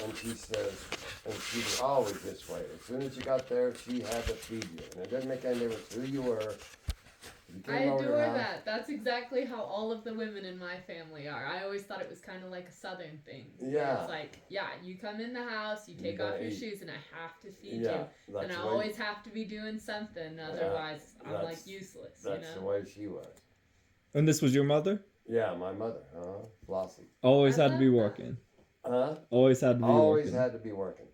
And she says, and she was always this way. As soon as you got there, she had to feed you. And it didn't make any difference who you were. I adore that. That's exactly how all of the women in my family are. I always thought it was kind of like a southern thing. Yeah. It's like, yeah, you come in the house, you take off your shoes, and I have to feed you. And I the always have to be doing something, otherwise I'm like useless. That's the way she was. And this was your mother? Yeah, my mother, Flossy. Always had to be working. Always had to be working. Always had to be working.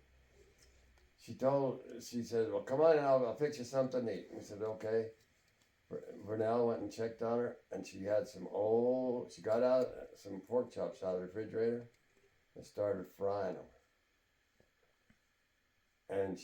She said, well, come on and I'll fix you something to eat. We said, okay. Vernell went and checked on her, and she had she got out some pork chops out of the refrigerator and started frying them. And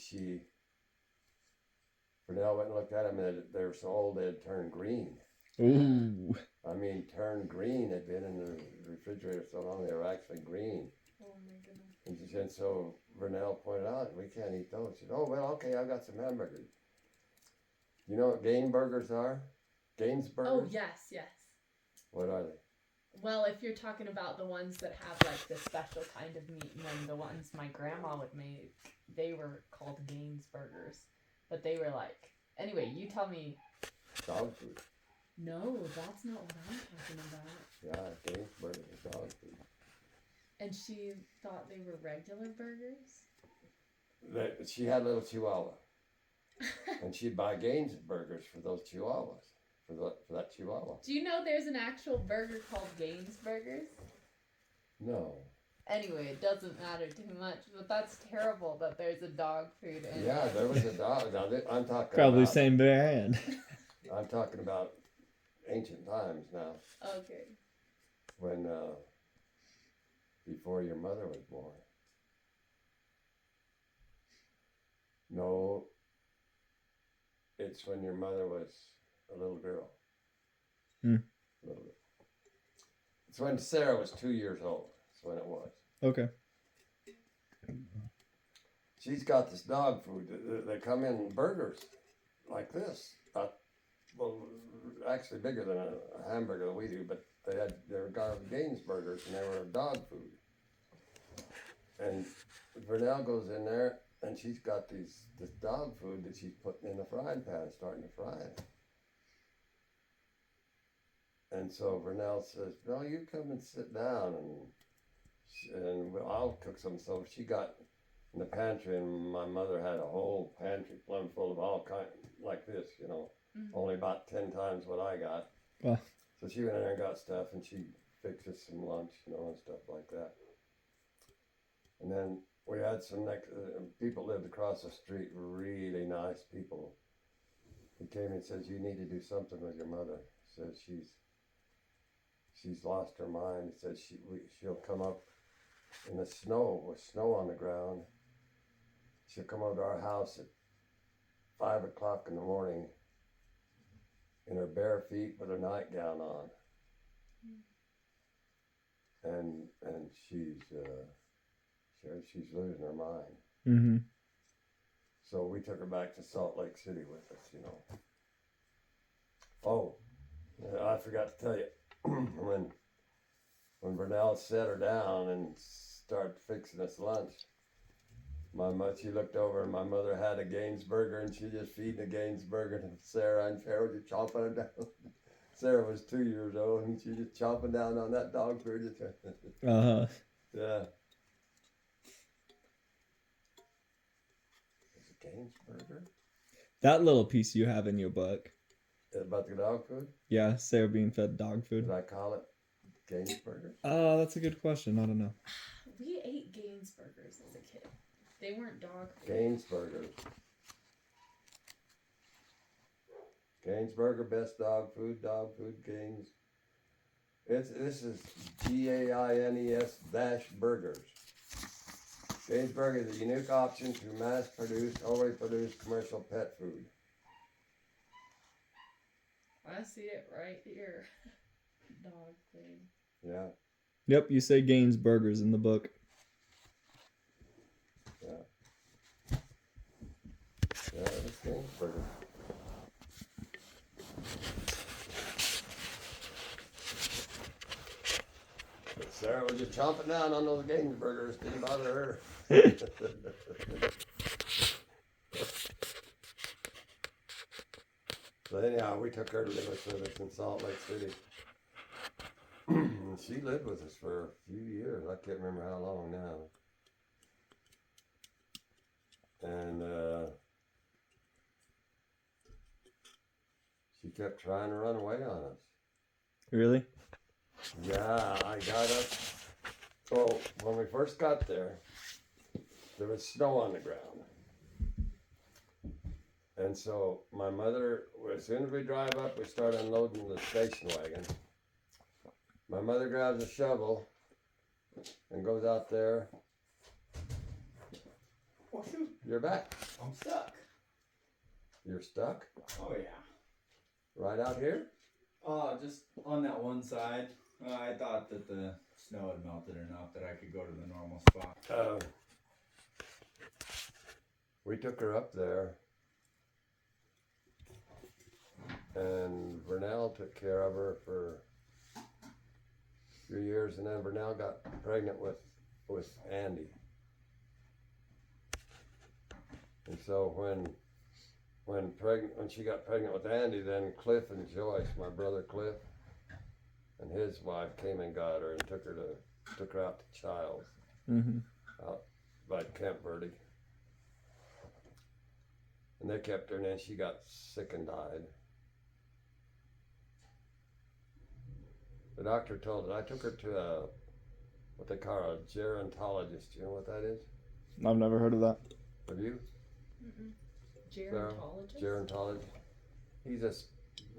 Vernell went and looked at them, and they were so old they had turned green. Ooh. I mean, turned green. They'd been in the refrigerator so long they were actually green. Oh my goodness. And she said, so Vernell pointed out, we can't eat those. She said, oh, well, okay, I've got some hamburgers. You know what Gain burgers are? Gaines burgers? Oh, yes, yes. What are they? Well, if you're talking about the ones that have like the special kind of meat, and then the ones my grandma would make, they were called Gaines burgers. But they were like, anyway, you tell me. Dog food. No, that's not what I'm talking about. Yeah, Gaines burgers are dog food. And she thought they were regular burgers? She had a little chihuahua. And she'd buy Gaines burgers for those chihuahuas. For that chihuahua. Do you know there's an actual burger called Gaines burgers? No. Anyway, it doesn't matter too much, but that's terrible that there's a dog food in Yeah, there was a dog. Now, I'm talking Probably about, same brand. I'm talking about ancient times now. Okay. When, before your mother was born. No, it's when your mother was a little girl. Little girl. It's when Sarah was 2 years old. That's when it was. Okay. She's got this dog food. They come in burgers like this. Well, actually bigger than a hamburger that we do, but they were Gaines burgers, and they were dog food. And Vernell goes in there, and she's got this dog food that she's putting in the frying pan, starting to fry it. And so Vernell says, "No, you come and sit down, and I'll cook some." So she got in the pantry, and my mother had a whole pantry plumb full of all kinds, like this, only about 10 times what I got. Well. So she went in there and got stuff, and she fixed us some lunch, and stuff like that. And then we had some people lived across the street, really nice people. He came and says, "You need to do something with your mother." He says she's lost her mind. He says she'll come up in the snow, with snow on the ground. She'll come over to our house at 5 o'clock in the morning in her bare feet with her nightgown on. And she's losing her mind. Mm-hmm. So we took her back to Salt Lake City with us, Oh, I forgot to tell you, when Vernell set her down and started fixing us lunch, she looked over and my mother had a Gaines burger, and she just feeding the Gaines burger to Sarah, and Sarah was just chomping it down. Sarah was 2 years old, and she just chomping down on that dog food. Uh-huh. Yeah. It's a Gaines burger? That little piece you have in your book. About the dog food? Yeah, Sarah being fed dog food. Did I call it Gaines burger? That's a good question. I don't know. We ate Gaines burgers as a kid. They weren't dog food. Gaines burgers. Gaines burger, best dog food, Gaines. This is GAINES -burgers. Gaines burger is a unique option to mass-produced, overly produced commercial pet food. I see it right here. Dog food. Yeah. Yep, you say Gaines burgers in the book. Yeah. Yeah, it's Gaines burger. Sarah was just chomping down on those Gaines burgers. Didn't bother her. So anyhow, we took her to live with us in Salt Lake City. And she lived with us for a few years. I can't remember how long now. And she kept trying to run away on us. Really? Yeah, I got up. Well, when we first got there was snow on the ground. And so my mother, as soon as we drive up, we start unloading the station wagon. My mother grabs a shovel and goes out there. Oh shoot, You're back. I'm stuck. You're stuck? Oh yeah. Right out here? Just on that one side. I thought that the snow had melted enough that I could go to the normal spot. We took her up there. And Vernell took care of her for a few years, and then Vernell got pregnant with Andy. And so when she got pregnant with Andy, then Cliff and Joyce, my brother Cliff, and his wife came and got her and took her out to Childs, out by Camp Verde. And they kept her, and then she got sick and died. The doctor told her, I took her to what they call a gerontologist. Do you know what that is? I've never heard of that. Have you? Gerontologist? Gerontologist. He's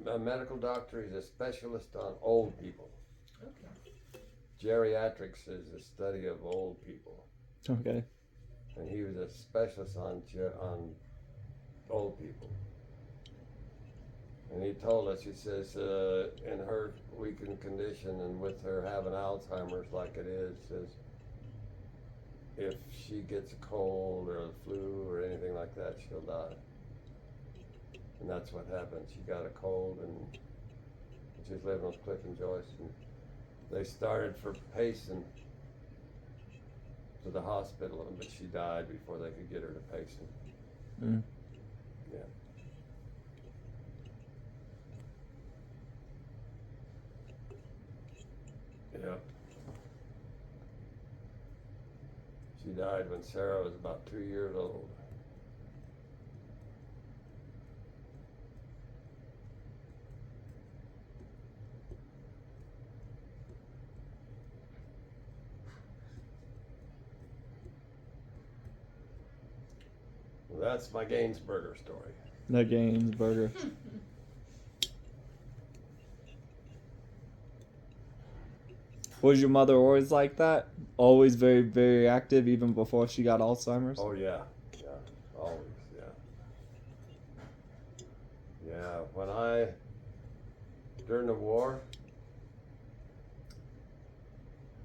a medical doctor. He's a specialist on old people. Okay. Geriatrics is the study of old people. Okay. And he was a specialist on old people. And he told us, he says, in her weakened condition and with her having Alzheimer's like it is, says, if she gets a cold or a flu or anything like that, she'll die. And that's what happened. She got a cold and she was living with Cliff and Joyce. And they started for Payson to the hospital, but she died before they could get her to Payson. Mm. Yeah. Yep. She died when Sarah was about 2 years old. Well, that's my Gainsburger story. The Gaines burger. Was your mother always like that? Always very, very active, even before she got Alzheimer's? Oh yeah, always, yeah. During the war,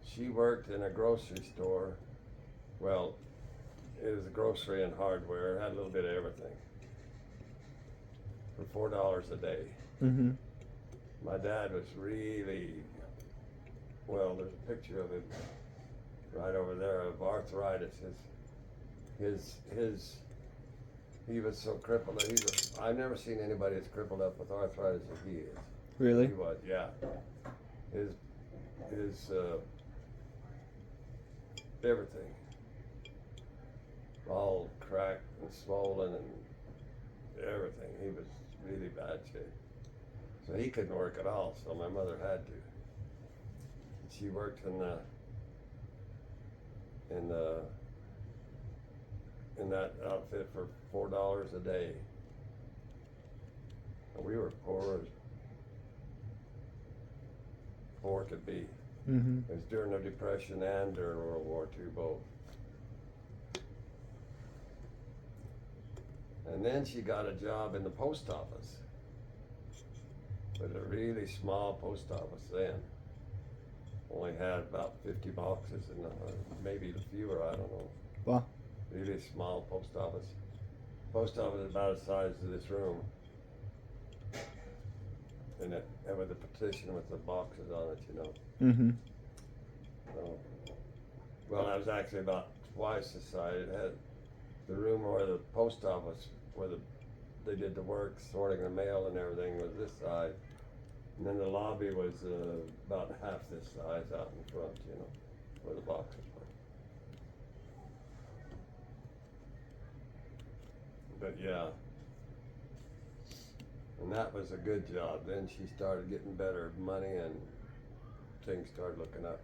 she worked in a grocery store. Well, it was a grocery and hardware, had a little bit of everything. For $4 a day. Mm-hmm. My dad was really, well, there's a picture of him right over there of arthritis. He was so crippled that I've never seen anybody that's crippled up with arthritis as he is. Really? He was, yeah. His everything, all cracked and swollen and everything. He was really bad shape. So he couldn't work at all, so my mother had to. She worked in that outfit for $4 a day. And we were poor could be. Mm-hmm. It was during the Depression and during World War II, both. And then she got a job in the post office. But a really small post office then. Only had about 50 boxes and maybe fewer, I don't know. Wow. Really small post office. Post office is about the size of this room. And with the partition with the boxes on it, you know. Mm-hmm. So, well, I was actually about twice the size. It had the room where the post office, they did the work, sorting the mail and everything, was this size. And then the lobby was about half this size out in front, you know, where the boxes were. But yeah. And that was a good job. Then she started getting better money and things started looking up.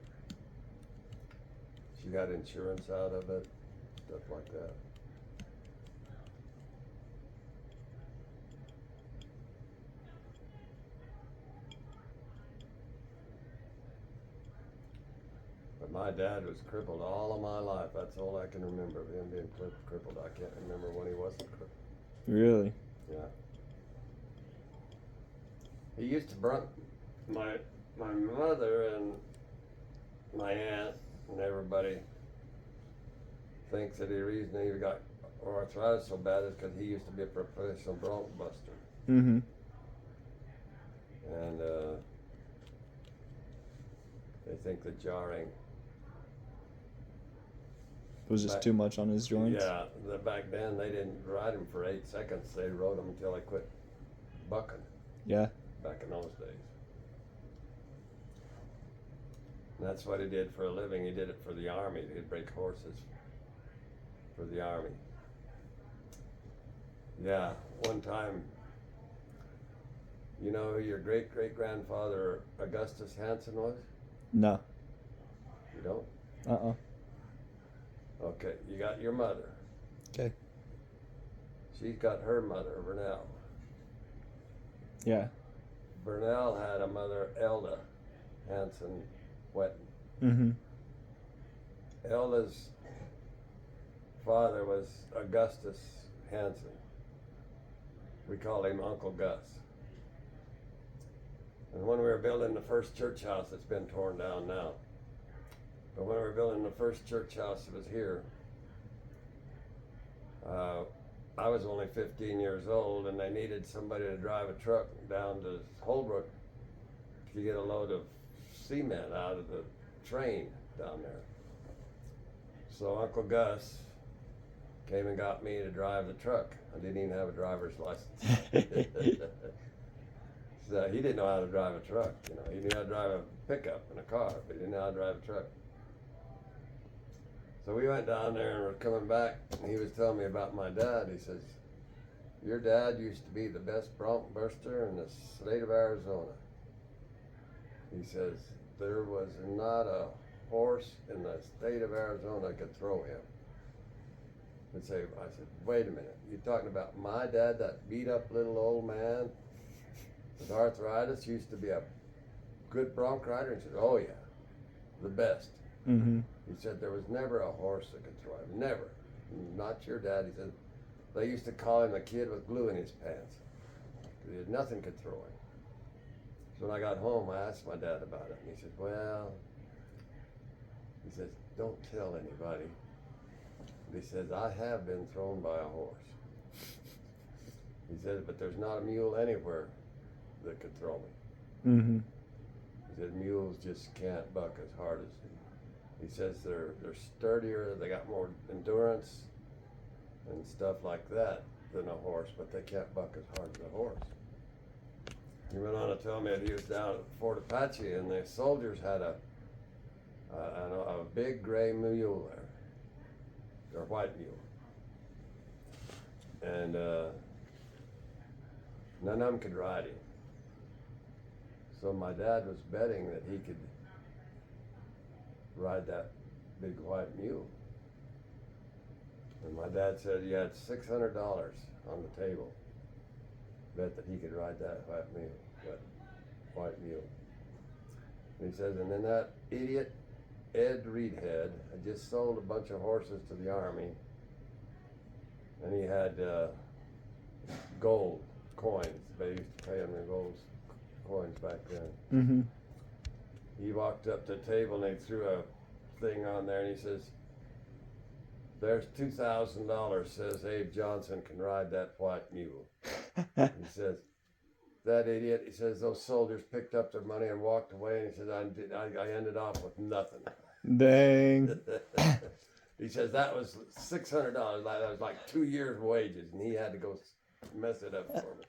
She got insurance out of it, stuff like that. But my dad was crippled all of my life. That's all I can remember of him being crippled. I can't remember when he wasn't crippled. Really? Yeah. He used to brunt my mother and my aunt and everybody thinks that the reason he got arthritis so bad is because he used to be a professional bronc buster. Mm-hmm. And they think the jarring It was just too much on his joints. Yeah, back then they didn't ride him for 8 seconds. They rode him until they quit bucking. Yeah. Back in those days. And that's what he did for a living. He did it for the army. He'd break horses for the army. Yeah, one time, you know who your great-great-grandfather Augustus Hanson was? No. You don't? Uh-uh. Okay, you got your mother. Okay. She's got her mother, Vernell. Yeah. Vernell had a mother, Elda Hanson Wetton. Mm-hmm. Elda's father was Augustus Hanson. We call him Uncle Gus. And when we were building the first church house, it's been torn down now. But when we were building the first church house that was here, I was only 15 years old, and they needed somebody to drive a truck down to Holbrook to get a load of cement out of the train down there. So Uncle Gus came and got me to drive the truck. I didn't even have a driver's license. So he didn't know how to drive a truck. You know, he knew how to drive a pickup and a car, but he didn't know how to drive a truck. So we went down there and we're coming back, and he was telling me about my dad. He says, "Your dad used to be the best bronc buster in the state of Arizona." He says, "There was not a horse in the state of Arizona that could throw him." I said, "Wait a minute, you're talking about my dad, that beat up little old man with arthritis, used to be a good bronc rider?" He said, "Oh yeah, the best." Mm-hmm. He said there was never a horse that could throw him, never. Not your dad. He said they used to call him a kid with glue in his pants. He had nothing could throw him. So when I got home, I asked my dad about it, and he said, "Well," he says, "don't tell anybody." But he says, "I have been thrown by a horse." He said, "But there's not a mule anywhere that could throw me." Mm-hmm. He said, "Mules just can't buck as hard as him." He says they're sturdier, they got more endurance and stuff like that than a horse, but they can't buck as hard as a horse. He went on to tell me that he was down at Fort Apache, and the soldiers had a big gray mule there, or white mule, and none of them could ride him. So my dad was betting that he could ride that big white mule. And my dad said he had $600 on the table, bet that he could ride that white mule. And he says, and then that idiot Ed Reedhead had just sold a bunch of horses to the army, and he had gold coins. They used to pay him in gold coins back then. Mm-hmm. He walked up to the table and they threw a thing on there, and he says, "There's $2,000, says Abe Johnson can ride that white mule." He says, that idiot, he says, those soldiers picked up their money and walked away, and he says, I ended off with nothing. Dang. He says that was $600. That was like 2 years' wages, and he had to go mess it up for me.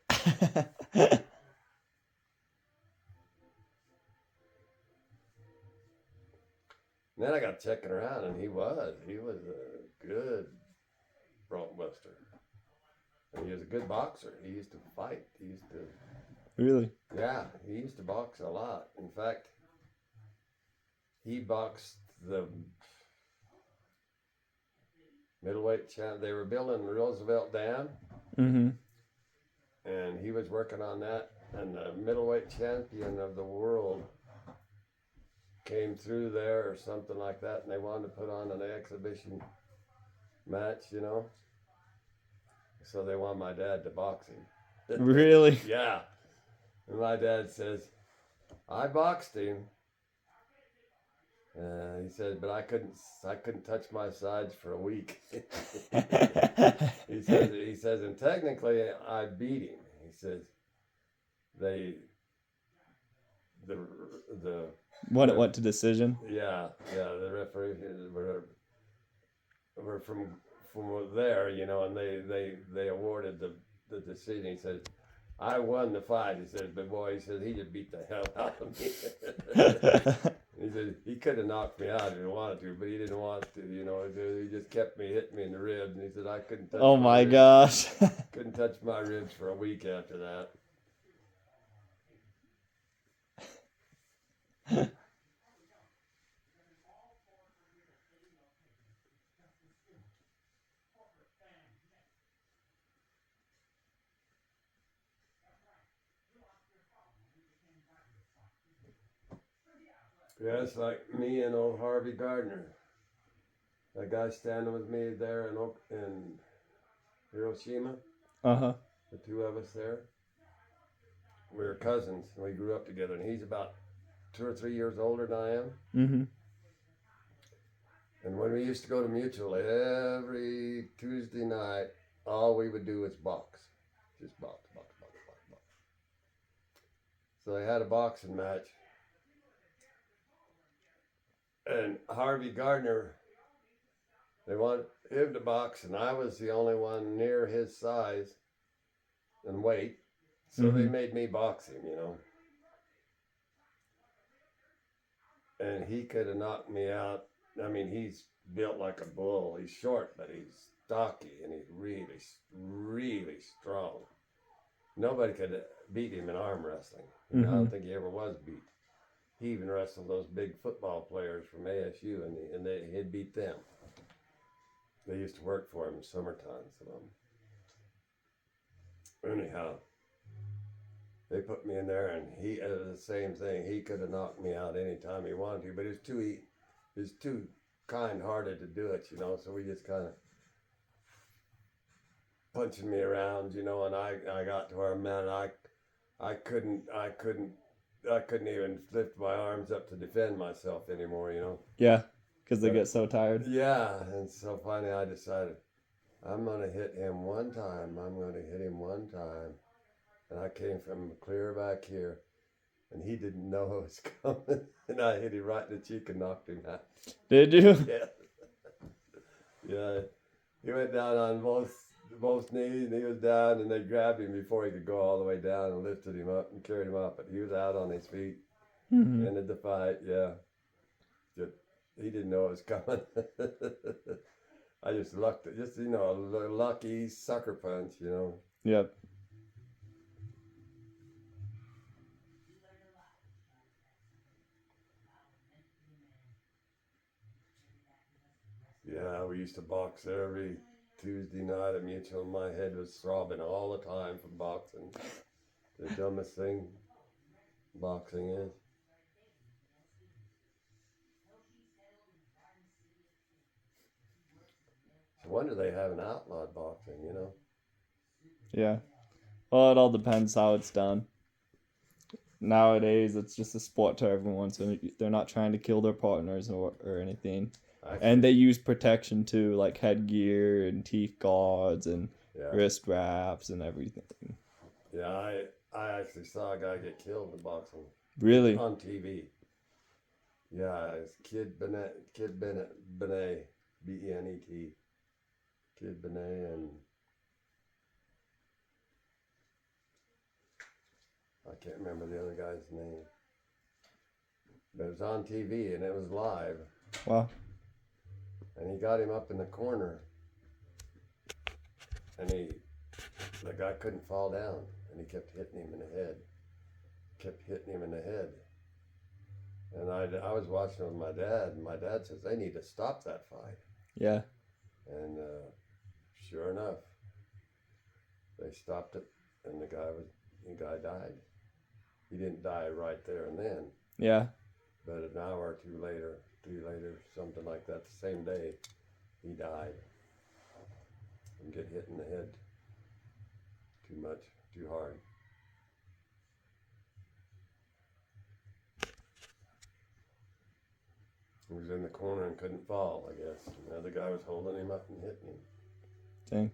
And then I got checking around, and he was a good bronc buster. And he was a good boxer. He used to fight. He used to. Really? Yeah, he used to box a lot. In fact, he boxed the middleweight champ. They were building Roosevelt Dam, Mm-hmm. and he was working on that. And the middleweight champion of the world came through there or something like that, and they wanted to put on an exhibition match, you know. So they want my dad to box him. Really? Yeah. And my dad says, I boxed him. He said, but I couldn't touch my sides for a week. He says, and technically I beat him. He says, the When it went to decision? yeah, the referee were from there, you know, and they awarded the decision. He said, I won the fight. He said, but boy, he said, he just beat the hell out of me. He said, he could have knocked me out if he wanted to, but he didn't want to, you know. He just kept hitting me in the ribs, and he said, I couldn't touch Oh my gosh. couldn't touch my ribs for a week after that. Yeah, it's like me and old Harvey Gardner. That guy standing with me there in Hiroshima. Uh-huh. The two of us there. We were cousins, and we grew up together. And he's about 2 or 3 years older than I am. Mm-hmm. And when we used to go to Mutual every Tuesday night, all we would do was box. Just box. So they had a boxing match. And Harvey Gardner, they wanted him to box, and I was the only one near his size and weight. So they made me box him, you know. And he could have knocked me out. I mean, he's built like a bull. He's short, but he's stocky, and he's really, really strong. Nobody could beat him in arm wrestling. I don't think he ever was beat. He even wrestled those big football players from ASU, and he'd beat them. They used to work for him in summertime. So anyhow, they put me in there, and he the same thing. He could have knocked me out anytime he wanted to, but he was too kind-hearted to do it, you know. So we just kind of punching me around, you know. And I got to where, man, I couldn't even lift my arms up to defend myself anymore, you know. Yeah, because they get so tired. Yeah, and so finally I decided, I'm going to hit him one time. And I came from clear back here, and he didn't know it was coming. And I hit him right in the cheek and knocked him out. Did you? Yeah. Yeah. He went down on both knees, and he was down, and they grabbed him before he could go all the way down and lifted him up and carried him up. But he was out on his feet. Ended the fight, yeah. He didn't know it was coming. I just lucked it. Just, you know, a lucky sucker punch, you know. Yep. Yeah, we used to box every Tuesday night at Mutual. My head was throbbing all the time from boxing. The dumbest thing boxing is. No wonder they haven't outlawed boxing, you know. Yeah. Well, it all depends how it's done. Nowadays, it's just a sport to everyone, so they're not trying to kill their partners or anything. And they use protection too, like headgear and teeth guards and wrist wraps and everything. Yeah, I actually saw a guy get killed in boxing. Really? On TV. Yeah, it's Kid Bennett, Benet, Benet, Kid Benet, and I can't remember the other guy's name. But it was on TV and it was live. Wow. And he got him up in the corner, and the guy couldn't fall down, and he kept hitting him in the head. Kept hitting him in the head. And I was watching with my dad, and my dad says they need to stop that fight. Yeah. And sure enough, they stopped it, and the guy died. He didn't die right there and then, Yeah. but an hour or two later, something like that, the same day, he died. And get hit in the head too much, too hard. He was in the corner and couldn't fall, I guess. And the other guy was holding him up and hitting him. Dang.